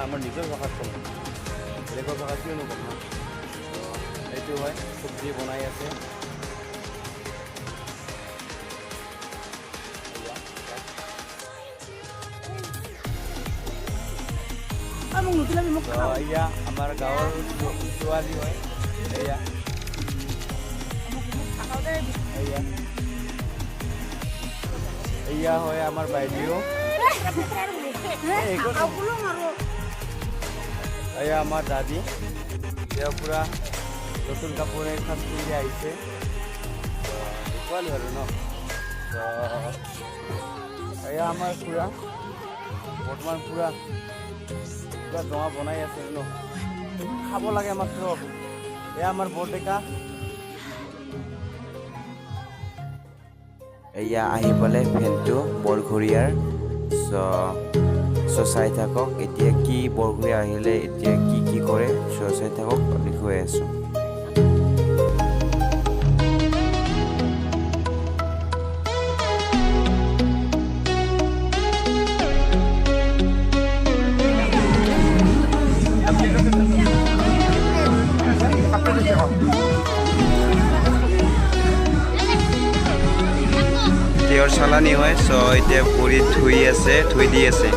আমাৰ নিজৰ ভাষাত ক'ম, বেলেগৰ ভাষাত কিয়নো ক'ম না। এইটো হয় চব্জি বনাই আছে। এয়া আমাৰ গাঁৱৰ ছোৱালী হয়। এয়া এয়া হয় আমাৰ বাইদেউ। এয়া আমাৰ দাদী, এয়া পুৰা নতুন কাপোৰে সাজ পিন্ধি আহিছে। দেখুৱালোঁ আৰু ন। এয়া আমাৰ পুৰা বৰ্তমান পুৰা জমা বনাই আছে ন, খাব লাগে মাত্ৰ। এয়া আমাৰ বৰডেকা। এয়া আহি পালে ফেনটো বৰঘৰীয়াৰ। চাই থাকক এতিয়া কি বৰঘৰীয়া আহিলে এতিয়া কি কৰে। চাই থাকক দেখুৱাই আছোঁ। তেওঁৰ চালানি হয়, এতিয়া ভৰিত ধুই দি আছে।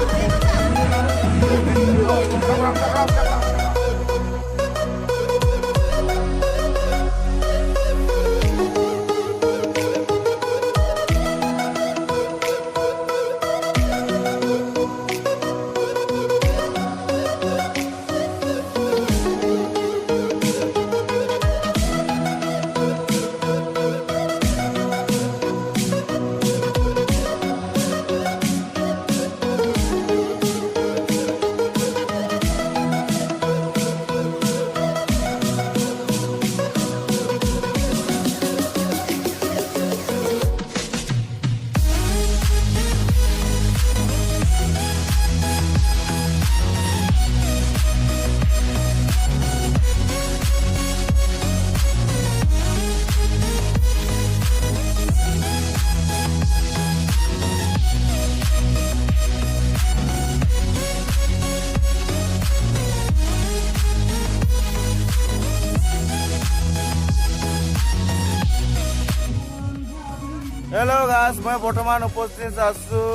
হেল্ল' গাইজ, মই বৰ্তমান উপস্থিত আছোঁ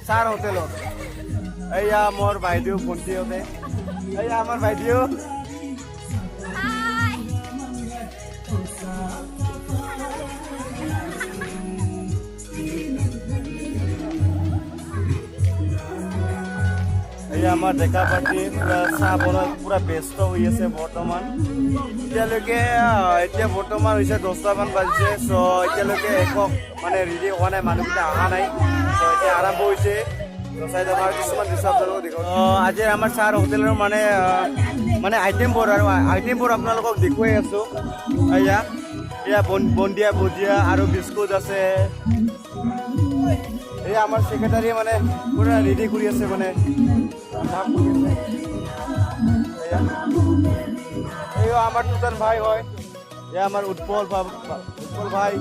চাৰ হোটেলত। এয়া মোৰ বাইদেউ ভণ্টিহঁতে, এয়া আমাৰ বাইদেউ। এয়া আমাৰ ডেকা পাৰ্টি পুৰা চাহ বনোৱাত পুৰা ব্যস্ত হৈ আছে বৰ্তমান। এতিয়া বৰ্তমান হৈছে 10টামান বাজিছে। এতিয়ালৈকে একো মানে ৰেডি হোৱা নাই, মানুহকেইটা অহা নাই। এতিয়া আৰম্ভ হৈছে। কিছুমান আজি আমাৰ চাৰ হোটেলৰ মানে আইটেমবোৰ আপোনালোকক দেখুৱাই আছোঁ। এয়া বন্দিয়া ভুজিয়া আৰু বিস্কুট আছে। এয়া আমাৰ ছেক্ৰেটাৰী মানে পুৰা ৰেডি কৰি আছে, মানে এয়া আমাৰ টুটান ভাই হয়। এয়া আমাৰ উৎপল ভাই।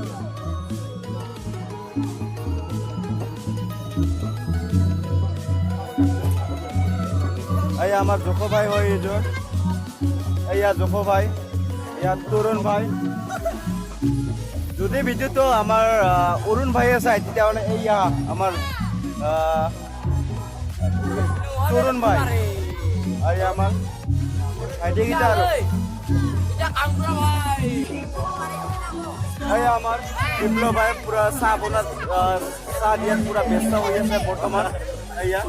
এয়া আমাৰ জোখো ভাই হয় এইযোৰ। এয়া জোখো ভাই, এয়া তৰুণ ভাই। যদি ভিডিঅ'টো আমাৰ অৰুণ ভাইয়ে চাই তেতিয়াহ'লে এয়া আমাৰ তৰুণ ভাই। এয়া আমাৰ ভাইটিকেইটা আৰু এয়া আমাৰ বিপ্লৱ ভাই পুৰা চাহ বনাত চাহ দিয়াত পুৰা ব্যস্ত হৈ আছে বৰ্তমান। এয়া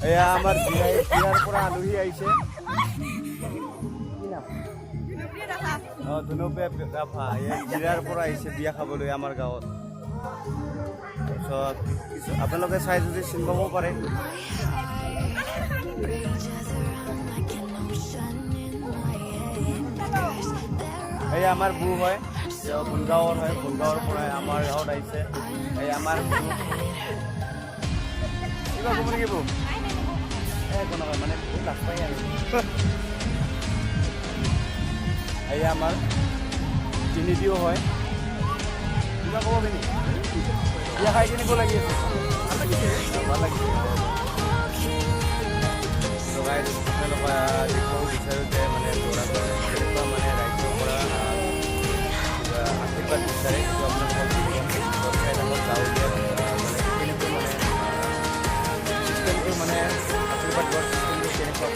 এয়া আমাৰ বিয়াৰ পৰা আলহী আহিছে। জিৰাৰ পৰা আহিছে বিয়া খাবলৈ আমাৰ গাঁৱত। তাৰপিছত আপোনালোকে চাই যদি চিনি পাব পাৰে। এই আমাৰ বৌ হয়, বনগাঁৱৰ হয়, বনগাঁৱৰ পৰা আমাৰ গাঁৱত আহিছে। এই আমাৰ কিবা ক'ব নেকি বৌ? একো নহয়, মানে বহুত লাজ পাই আৰু। এয়া আমাৰ তিনিদিও হয়। কিবা ক'ব পিনি বিয়া খাই কেনেকুৱা লাগি আছে ভাল লাগিছে লগাই তেওঁলোকে দেখুৱাব বিচাৰোঁ যে মানে ল'ৰাটোৱে কেনেকুৱা মানে ৰাজ্যৰ পৰা কিবা আশীৰ্বাদ বিচাৰে সেইটো আপোনালোকক চাই থাকক গাঁৱলীয়া মানে কেনেকৈ মানে চিষ্টেমটো মানে আশীৰ্বাদ লোৱাৰ চিষ্টেমটো কেনেকুৱা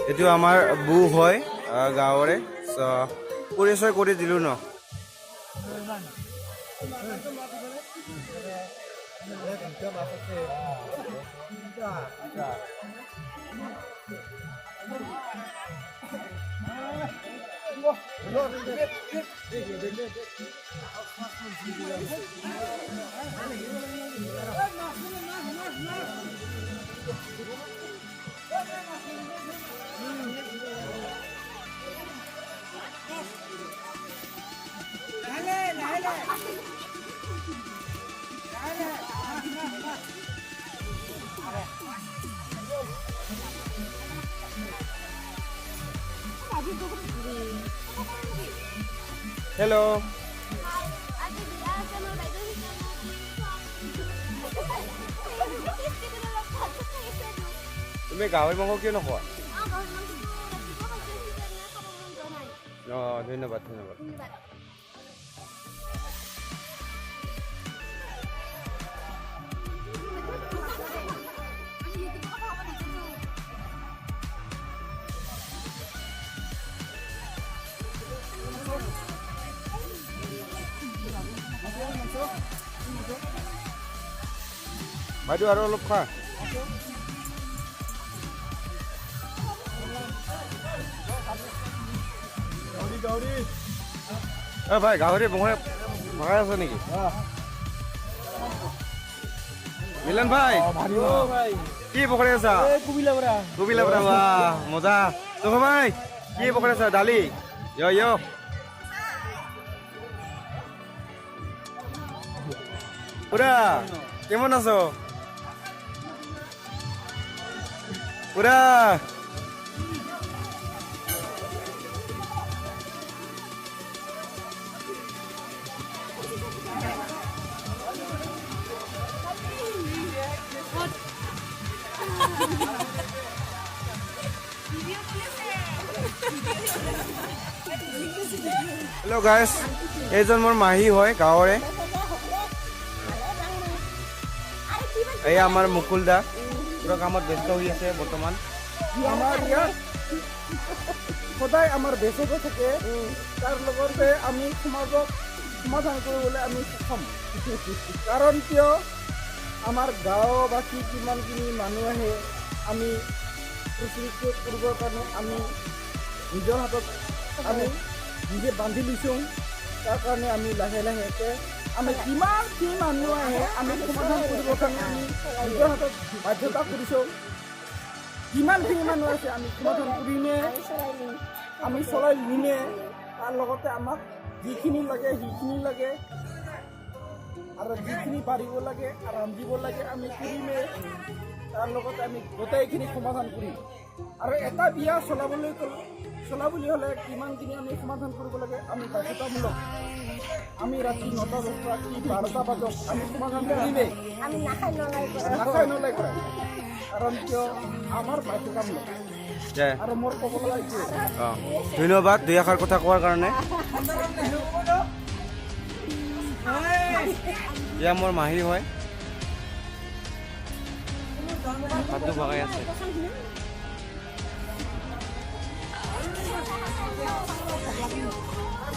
এইটো আমাৰ বু হয় গাঁৱৰে পৰিচয় কৰি দিলোঁ ন হেল্ল' তুমি গাহৰি মাংস কিয় নোখোৱা অঁ ধন্যবাদ ধন্যবাদ বাইদেউ আৰু অলপ খা ভাই গাহৰি ভগাই আছে নেকি মিলন ভাই কি পকৰি আছা কুবিলা পৰা মজা তো ভাই কি পকৰি আছা দালি য় পুৰা কেমন আছো পুৰা हेलो गाइस এইজন মোৰ মাহী হয় গাঁৱৰে এই আমাৰ মুকুল দা পুৰা কামত ব্যস্ত হৈ আছে বৰ্তমান আমাৰ ইয়াত সদায় আমাৰ বেচক থাকে তাৰ লগতে আমি সমাজক সমাধান কৰিবলৈ আমি সক্ষম কাৰণ কিয় আমাৰ গাঁওবাসী কিমানখিনি মানুহ আহে আমি প্ৰচলিত কৰিবৰ কাৰণে আমি নিজৰ হাতত আমি নিজে বান্ধি লৈছোঁ তাৰ কাৰণে আমি লাহে লাহেকৈ আমি কিমানখিনি মানুহ আহে আমি সমাধান কৰিবৰ কাৰণে আমি নিজৰ হাতত বাধ্যতা কৰিছোঁ যিমানখিনি মানুহ আছে আমি সমাধান কৰিমে আমি চলাই নিমে তাৰ লগতে আমাক যিখিনি লাগে সেইখিনি লাগে আৰু যিখিনি পাৰিব লাগে আৰু ৰান্ধিব লাগে আমি কৰিমে তাৰ লগতে আমি গোটেইখিনি সমাধান কৰিম আৰু এটা বিয়া চলাবলৈ হ'লে কিমানখিনি আমি সমাধান কৰিব লাগে আমি বাধ্যতামূলক আমি ৰাতি 9টা 10টা ৰাতি 12টা বজাত আমি সমাধান কৰিমে আমি নাখাই নলাই কৰা কাৰণ কিয় আমাৰ বাধ্যতামূলক আৰু মোৰ ক'বলৈ লাগিছে ধন্যবাদ দুই এষাৰ কথা কোৱাৰ কাৰণে এয়া মোৰ মাহী হয় ভাতটো ভগাই আছে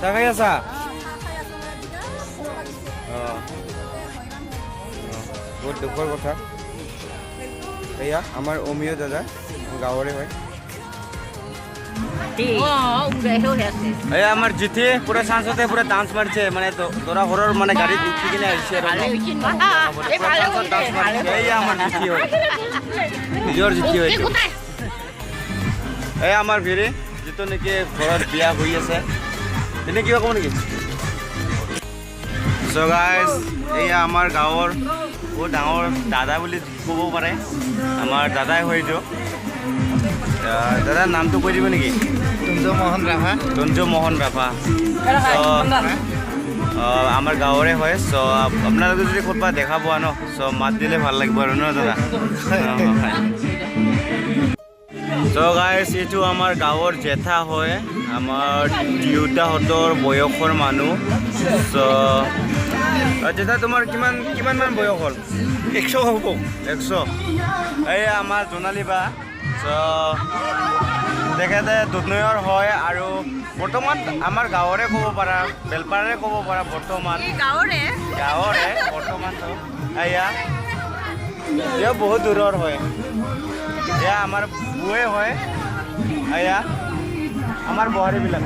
চাহ খাই আছা বহুত দুখৰ কথা এয়া আমাৰ অমিয় দাদা গাঁৱৰে হয় এই আমাৰ জিঠি পুৰা চান্সতে পুৰা ডান্স মাৰিছে মানে দৰা ঘৰৰ মানে গাড়ীত উঠি কিনে আহিছে আৰু এই আমাৰ জিঠি হয় নিজৰ জিঠি হয় এই আমাৰ ভিৰি যিটো নেকি ঘৰত বিয়া হৈ আছে এনে কিবা ক'ব নেকি চ' গাইজ এয়া আমাৰ গাঁৱৰ বহুত ডাঙৰ দাদা বুলি ক'ব পাৰে আমাৰ দাদাই হয় এইটো দাদাৰ নামটো কৈ দিব নেকি তঞ্জু মোহন ৰাভা আমাৰ গাঁৱৰে হয় চ' আপোনালোকে যদি ক'ৰবাত দেখা পোৱা ন চ' মাত দিলে ভাল লাগিব আৰু ন দাদা চ' গাইজ এইটো আমাৰ গাঁৱৰ জেঠা হয় আমাৰ দেউতাহঁতৰ বয়সৰ মানুহ চ' জেঠা তোমাৰ কিমানমান বয়স হ'ল 100 হ'ব 100 এই আমাৰ জোনালী বা চ' তেখেতে দুধনৈৰ হয় আৰু বৰ্তমান আমাৰ গাঁৱৰে ক'ব পাৰা বেলপাৰাৰে ক'ব পাৰা বৰ্তমান গাঁৱৰে বৰ্তমানটো এয়া বহুত দূৰৰ হয় এয়া আমাৰ বুৱে হয় এয়া আমাৰ বোৱাৰীবিলাক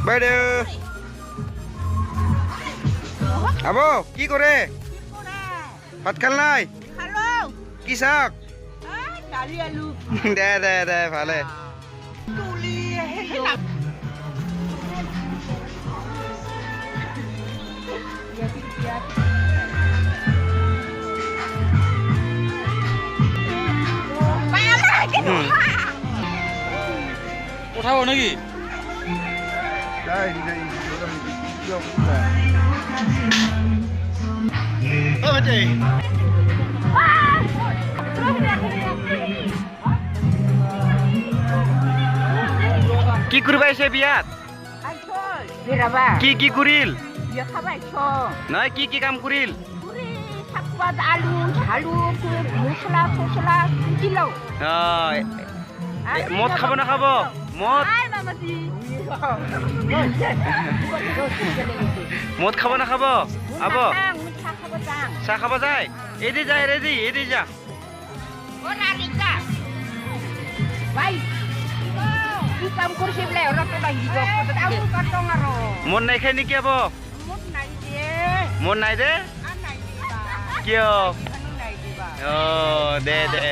বাইদেউ আব কি কৰে ভাত খাল নাই কি শাক দে দে দে ভালে উঠাব নেকি কি কৰিব আহিছে বিয়াত কি কি কৰিল নহয় কি কি কাম কৰিল মদ খাব নাখাব মদ মদ খাব নাখাব আব চাহ খাব যায় এদি যায় এদি যা মন নাই খাই নেকি আব মন নাই দে কিয় দে দে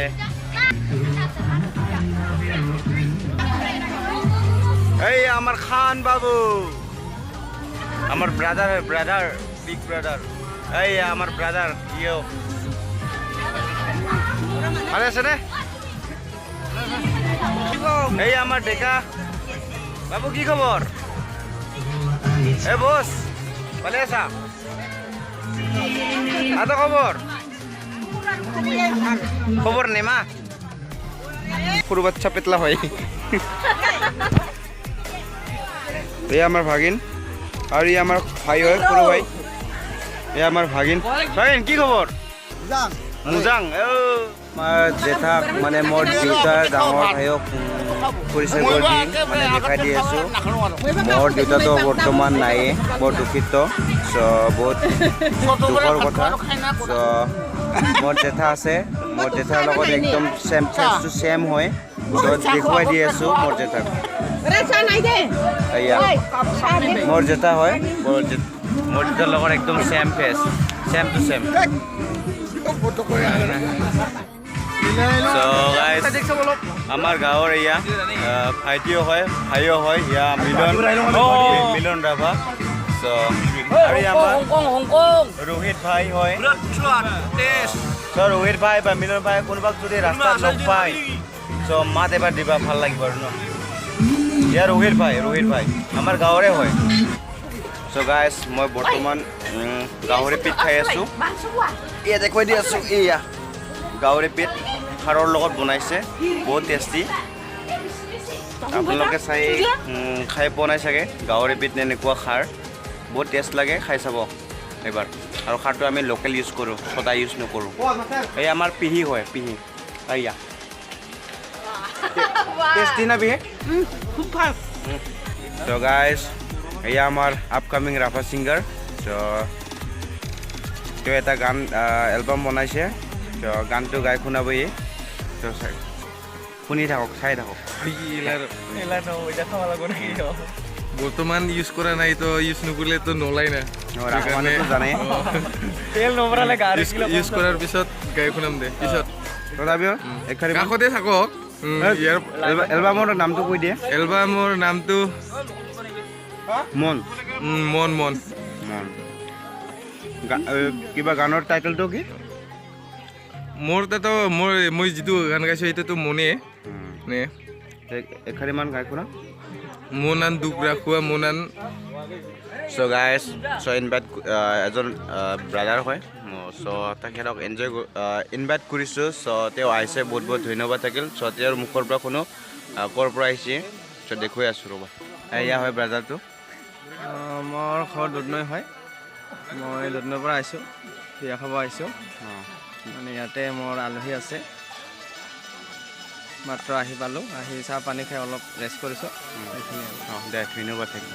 এই আমার খান বাবু আমার ব্রাদার বিগ ব্রাদার এই আমার ব্রাদার ইয়ো ভালো আছে নে এই আমার ডেকা বাবু কি খবর এ বস ভালো আছা আতো খবর নেমা সৰু বাচ্চা পেতলা হয় এই আমাৰ ভাগিন আৰ এই আমাৰ ভাই হয় সৰু ভাই এই আমাৰ ভাগিন কি খবৰ মুজাং আমাৰ জেঠা মানে মোৰ দেউতাৰ ডাঙৰ ভাইক পৰিচয় কৰি মানে দেখাই দি আছো মোৰ দেউতাটো বৰ্তমান নাই বৰ দুখিত বহুত দুখৰ কথা মোৰ জেঠা আছে মোৰ জেঠাৰ লগত একদম সেম ফেস টু সেম হয় দেখুৱাই দি আছো মোৰ জেঠাক মোৰ জেঠা হয় মোৰ জেঠাৰ লগত একদম same face Same to same. So guys, আমাৰ গাঁৱৰ এয়া ভাইটিও হয় ভাইও হয় ইয়া মিলন ৰাভা so আৰু আমাৰ ৰোহিত ভাই হয় so ৰোহিত ভাই বা মিলন ভাই কোনোবাক যদি ৰাস্তাত লগ পায় so মাত এবাৰ দিবা ভাল লাগিব আৰু ন ইয়া ৰোহিত ভাই আমাৰ গাঁৱৰে হয় so guys মই বৰ্তমান গাহৰি পিঠ খাই আছো এয়া দেখুৱাই দি আছো এয়া গাহৰি পিঠ খাৰৰ লগত বনাইছে বহুত টেষ্টি আপোনালোকে চাই খাই পোৱা নাই চাগে গাহৰি পিঠ এনেকুৱা খাৰ বহুত টেষ্ট লাগে খাই চাব এবাৰ আৰু খাৰটো আমি লোকেল ইউজ কৰোঁ সদায় ইউজ নকৰোঁ এই আমাৰ পিহি হয় পিহি এয়া টেষ্টি না পিহি খুব ভাল চ' গাইজ এয়া আমাৰ আপকামিং ৰাভা ছিংগাৰ চ' তেওঁ এটা গান এলবাম বনাইছে চ' গানটো গাই শুনাবই শুনি থাকক চাই থাকক বৰ্তমান ইউজ কৰা নাই তো ইউজ নকৰিলে তো নলাই না জানে ইউজ কৰাৰ পিছত গাই শুনাম দে পিছত তথাপিও কাষতে থাকক ইয়াৰ এলবামৰ নামটো কৈ দিয়ে এলবামৰ নামটো মন মন মন মন কিবা গানৰ টাইটেলটো কি মোৰ তাতো মই যিটো গান গাইছোঁ সেইটোতো মনে নে এখাৰিমান গাই শুনা মনান দুখ ৰাখোৱা মনান চ' গাইজ চ' এজন ব্ৰাদাৰ হয় চ' তেখেতক ইনভাইট কৰিছোঁ চ' তেওঁ আহিছে বহুত বহুত ধন্যবাদ থাকিল চ' তেওঁৰ মুখৰ পৰা শুনো ক'ৰ পৰা আহিছে চ' দেখুৱাই আছোঁ ৰ'বা এয়া হয় ব্ৰাদাৰটো মোৰ ঘৰ দুধনৈ হয় মই দুধনৈৰ পৰা আহিছোঁ বিয়া খাব আহিছোঁ মানে ইয়াতে মোৰ আলহী আছে মাত্ৰ আহি পালোঁ আহি চাহ পানী খাই অলপ ৰেষ্ট কৰিছোঁ দে ধন্যবাদ থাকিল